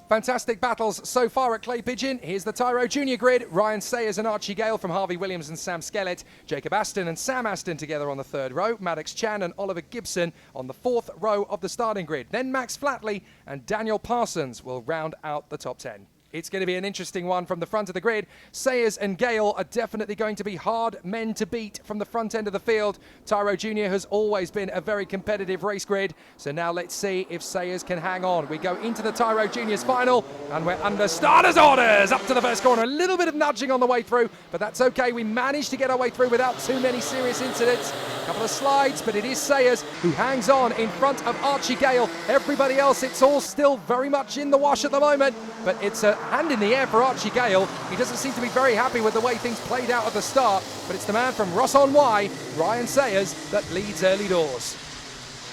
Fantastic battles so far at Clay Pigeon. Here's the Tyro Junior grid. Ryan Sayers and Archie Gale from Harvey Williams and Sam Skellett. Jacob Aston and Sam Aston together on the third row. Maddox Chan and Oliver Gibson on the fourth row of the starting grid. Then Max Flatley and Daniel Parsons will round out the top 10. It's going to be an interesting one from the front of the grid. Sayers and Gale are definitely going to be hard men to beat from the front end of the field. Tyro Junior has always been a very competitive race grid, so now let's see if Sayers can hang on. We go into the Tyro Juniors final, and we're under starters' orders. Up to the first corner, a little bit of nudging on the way through, but that's okay. We managed to get our way through without too many serious incidents. A couple of slides, but it is Sayers who hangs on in front of Archie Gale. Everybody else, it's all still very much in the wash at the moment, but it's a hand in the air for Archie Gale. He doesn't seem to be very happy with the way things played out at the start, but it's the man from Ross-on-Wye, Ryan Sayers, that leads early doors.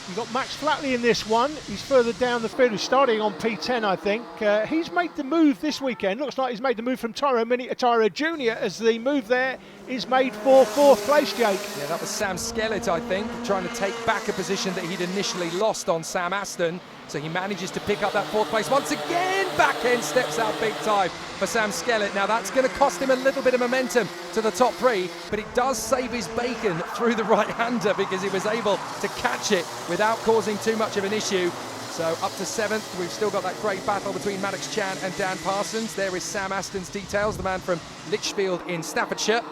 You've got Max Flatley in this one. He's further down the field. He's starting on P10, I think. He's made the move this weekend. Looks like he's made the move from Tyro Mini to Tyro Junior, as the move there is made for fourth place, Jake. Yeah, that was Sam Skellett, I think, trying to take back a position that he'd initially lost on Sam Aston. So he manages to pick up that fourth place once again. Back end steps out big time for Sam Skellett. Now that's going to cost him a little bit of momentum to the top three, but it does save his bacon through the right-hander because he was able to catch it without causing too much of an issue. So up to seventh, we've still got that great battle between Maddox Chan and Dan Parsons. There is Sam Aston's details, the man from Lichfield in Staffordshire.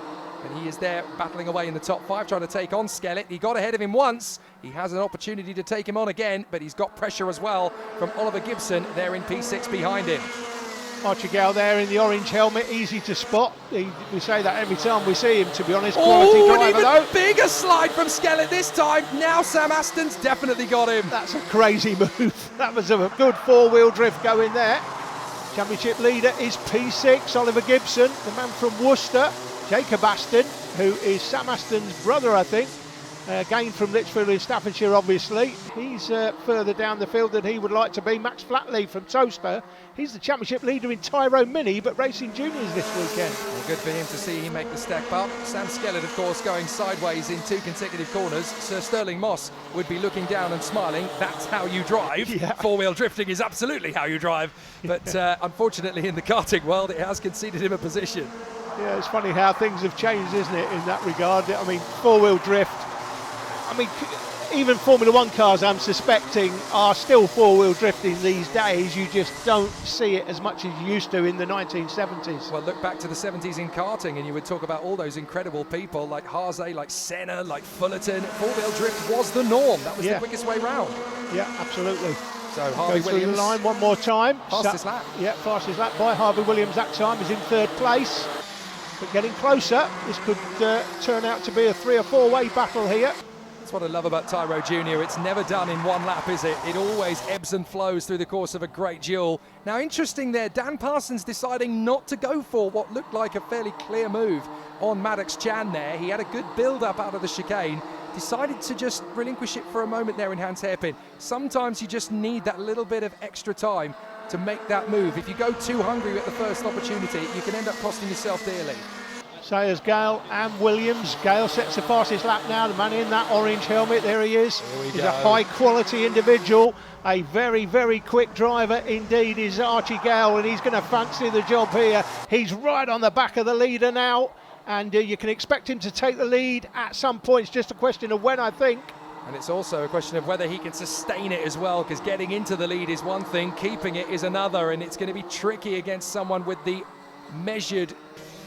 And he is there battling away in the top five, trying to take on Skellett. He got ahead of him once. He has an opportunity to take him on again, but he's got pressure as well from Oliver Gibson there in P6 behind him. Archie Gale there in the orange helmet, easy to spot. We say that every time we see him, to be honest. Quality driver, an even though. Bigger slide from Skellett this time. Now Sam Aston's definitely got him. That's a crazy move. That was a good four-wheel drift going there. Championship leader is P6, Oliver Gibson, the man from Worcester. Jacob Aston, who is Sam Aston's brother, I think, again from Lichfield in Staffordshire, obviously. He's further down the field than he would like to be. Max Flatley from Toaster, he's the championship leader in Tyro Mini, but racing juniors this weekend. Well, good for him to see him make the step up. Sam Skellett, of course, going sideways in two consecutive corners. Sir Sterling Moss would be looking down and smiling. That's how you drive. Yeah. Four-wheel drifting is absolutely how you drive. But unfortunately, in the karting world, it has conceded him a position. Yeah, it's funny how things have changed, isn't it, in that regard. I mean, four-wheel drift. I mean, even Formula One cars, I'm suspecting, are still four-wheel drifting these days. You just don't see it as much as you used to in the 1970s. Well, look back to the 70s in karting, and you would talk about all those incredible people like Haase, like Senna, like Fullerton. Four-wheel drift was the norm. That was the quickest way round. Yeah, absolutely. So Harvey Goes Williams through the line one more time. Fastest lap. Yeah, fastest lap by Harvey Williams that time. Is in third place. But getting closer, this could turn out to be a 3 or 4 way battle here. That's what I love about Tyro Junior. It's never done in one lap, is it? It always ebbs and flows through the course of a great duel. Now, interesting there, Dan Parsons deciding not to go for what looked like a fairly clear move on Maddox Chan there. He had a good build-up out of the chicane. Decided to just relinquish it for a moment there in Hans Hairpin. Sometimes you just need that little bit of extra time to make that move. If you go too hungry at the first opportunity, you can end up costing yourself dearly. Sayers, Gale and Williams. Gale sets the fastest lap now, the man in that orange helmet, there he is. He's a high quality individual, a very, very quick driver indeed is Archie Gale, and he's going to fancy the job here. He's right on the back of the leader now, and you can expect him to take the lead at some point. It's just a question of when, I think. And it's also a question of whether he can sustain it as well, because getting into the lead is one thing, keeping it is another, and it's going to be tricky against someone with the measured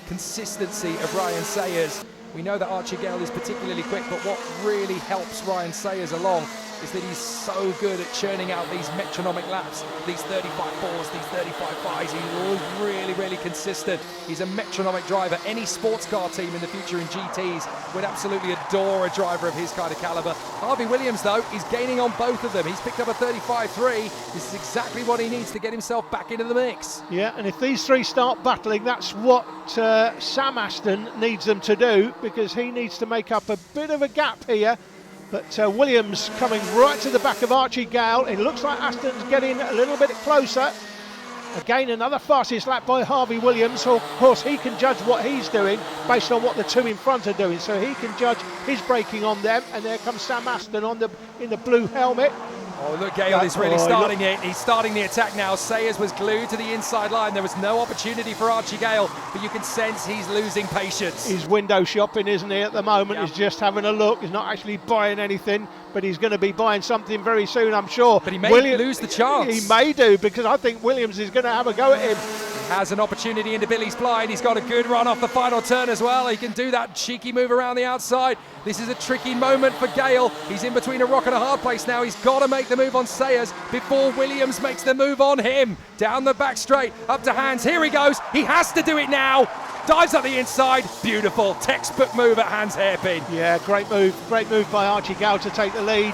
consistency of Ryan Sayers. We know that Archie Gale is particularly quick, but what really helps Ryan Sayers along is that he's so good at churning out these metronomic laps, these 35.4s, these 35.5s. He's really, really consistent. He's a metronomic driver. Any sports car team in the future in GTs would absolutely adore a driver of his kind of caliber. Harvey Williams, though, is gaining on both of them. He's picked up a 35.3. This is exactly what he needs to get himself back into the mix. Yeah, and if these three start battling, that's what Sam Aston needs them to do, because he needs to make up a bit of a gap here. But Williams coming right to the back of Archie Gale. It looks like Aston's getting a little bit closer. Again, another fastest lap by Harvey Williams. So of course, he can judge what he's doing based on what the two in front are doing. So he can judge his braking on them. And there comes Sam Aston in the blue helmet. Oh, look, Gale is really starting it. He's starting the attack now. Sayers was glued to the inside line. There was no opportunity for Archie Gale, but you can sense he's losing patience. He's window shopping, isn't he, at the moment? He's just having a look. He's not actually buying anything, but he's going to be buying something very soon, I'm sure. But he may lose the chance. He may do, because I think Williams is going to have a go at him. Has an opportunity into Billy's blind. He's got a good run off the final turn as well. He can do that cheeky move around the outside. This is a tricky moment for Gale. He's in between a rock and a hard place now. He's got to make the move on Sayers before Williams makes the move on him. Down the back straight, up to Hans. Here he goes. He has to do it now. Dives up the inside. Beautiful. Textbook move at Hans Hairpin. Yeah, great move. Great move by Archie Gale to take the lead.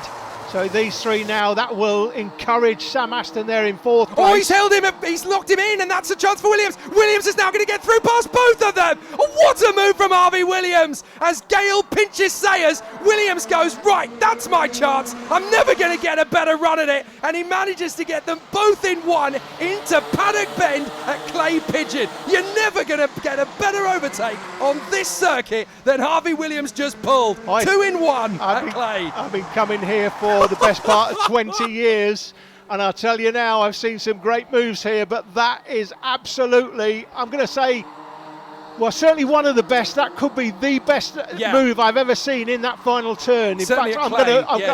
So these three now, that will encourage Sam Aston there in fourth place. Oh, he's held him, he's locked him in, and that's a chance for Williams. Williams is now going to get through past both of them. Oh, what a move from Harvey Williams. As Gale pinches Sayers, Williams goes, right, that's my chance. I'm never going to get a better run at it. And he manages to get them both in one into Paddock Bend at Clay Pigeon. You're never going to get a better overtake on this circuit than Harvey Williams just pulled. 2 in 1 at Clay. I've been coming here for the best part of 20 years, and I'll tell you now, I've seen some great moves here, but that is absolutely, I'm going to say, well, certainly one of the best. That could be the best move I've ever seen in that final turn. In Certainly fact,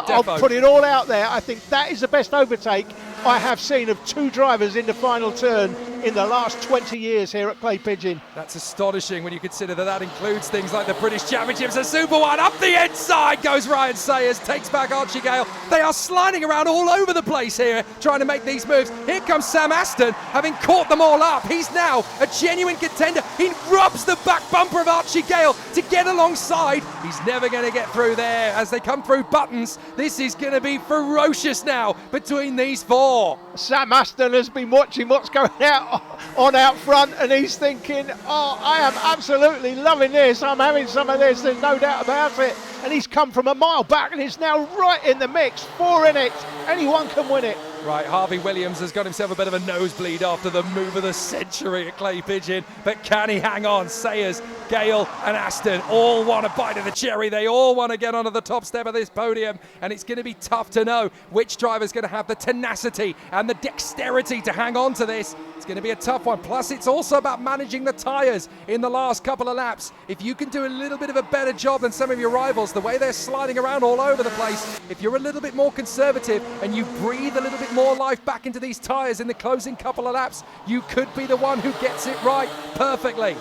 I'll put it all out there. I think that is the best overtake I have seen of two drivers in the final turn in the last 20 years here at Clay Pigeon. That's astonishing when you consider that includes things like the British Championships. A super one up the inside goes Ryan Sayers, takes back Archie Gale. They are sliding around all over the place here trying to make these moves. Here comes Sam Aston, having caught them all up. He's now a genuine contender. He rubs the back bumper of Archie Gale to get alongside. He's never going to get through there as they come through buttons. This is going to be ferocious now between these four. Sam Aston has been watching what's going on out front, and he's thinking, oh, I am absolutely loving this. I'm having some of this, there's no doubt about it. And he's come from a mile back and is now right in the mix. 4 in it. Anyone can win it. Right, Harvey Williams has got himself a bit of a nosebleed after the move of the century at Clay Pigeon, but can he hang on? Sayers, Gale and Aston all want a bite of the cherry. They all want to get onto the top step of this podium, and it's going to be tough to know which driver's going to have the tenacity and the dexterity to hang on to this. It's going to be a tough one. Plus, it's also about managing the tyres in the last couple of laps. If you can do a little bit of a better job than some of your rivals, the way they're sliding around all over the place, if you're a little bit more conservative and you breathe a little bit more life back into these tyres in the closing couple of laps, you could be the one who gets it right perfectly.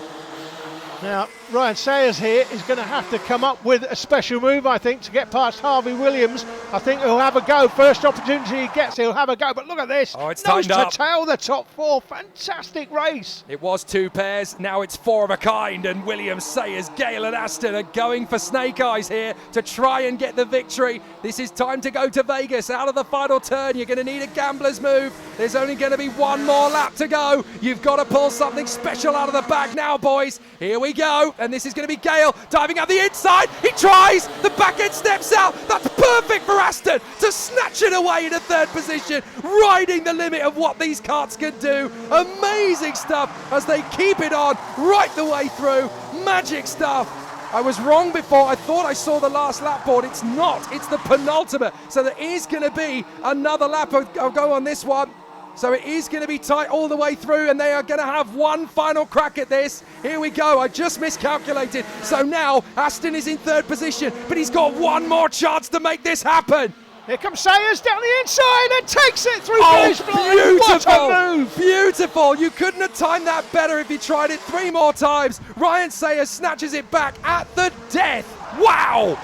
Now, Ryan Sayers here is going to have to come up with a special move, I think, to get past Harvey Williams. I think he'll have a go. First opportunity he gets, he'll have a go. But look at this. Oh, it's nose tightened up. to tail, the top four. Fantastic race. It was 2 pairs. Now it's 4 of a kind. And Williams, Sayers, Gale and Aston are going for snake eyes here to try and get the victory. This is time to go to Vegas. Out of the final turn, you're going to need a gambler's move. There's only going to be 1 more lap to go. You've got to pull something special out of the bag now, boys. Here we go. And this is going to be Gale diving out the inside. He tries. The back end steps out. That's perfect for Aston to snatch it away in a 3rd position, riding the limit of what these karts can do. Amazing stuff as they keep it on right the way through. Magic stuff. I was wrong before. I thought I saw the last lap board. It's not. It's the penultimate. So there is going to be another lap. I'll go on this one. So it is going to be tight all the way through, and they are going to have one final crack at this. Here we go. I just miscalculated. So now Aston is in 3rd position, but he's got one more chance to make this happen. Here comes Sayers down the inside and takes it through. Beautiful! What a move! Beautiful! You couldn't have timed that better if you tried it 3 more times. Ryan Sayers snatches it back at the death. Wow!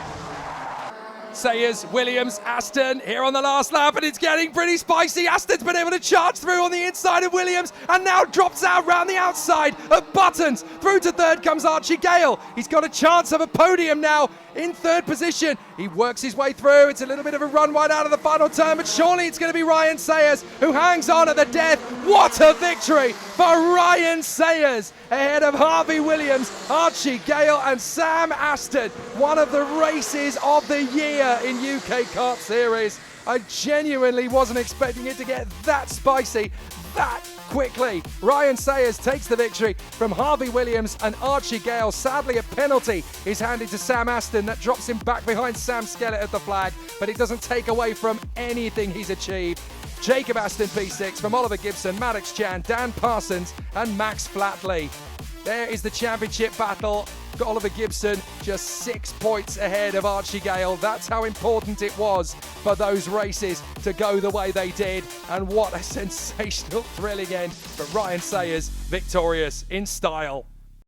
Sayers, Williams, Aston here on the last lap, and it's getting pretty spicy. Aston's been able to charge through on the inside of Williams and now drops out round the outside of Buttons. Through to 3rd comes Archie Gale. He's got a chance of a podium now in 3rd position. He works his way through. It's a little bit of a run wide out of the final turn, but surely it's going to be Ryan Sayers who hangs on at the death. What a victory for Ryan Sayers ahead of Harvey Williams, Archie Gale and Sam Aston. One of the races of the year in UK Kart Series. I genuinely wasn't expecting it to get that spicy that quickly. Ryan Sayers takes the victory from Harvey Williams and Archie Gale. Sadly, a penalty is handed to Sam Aston. That drops him back behind Sam Skellett at the flag, but it doesn't take away from anything he's achieved. Jacob Aston P6 from Oliver Gibson, Maddox Chan, Dan Parsons and Max Flatley. There is the championship battle. Got Oliver Gibson just 6 points ahead of Archie Gale. That's how important it was for those races to go the way they did. And what a sensational, thrilling end. But Ryan Sayers victorious in style.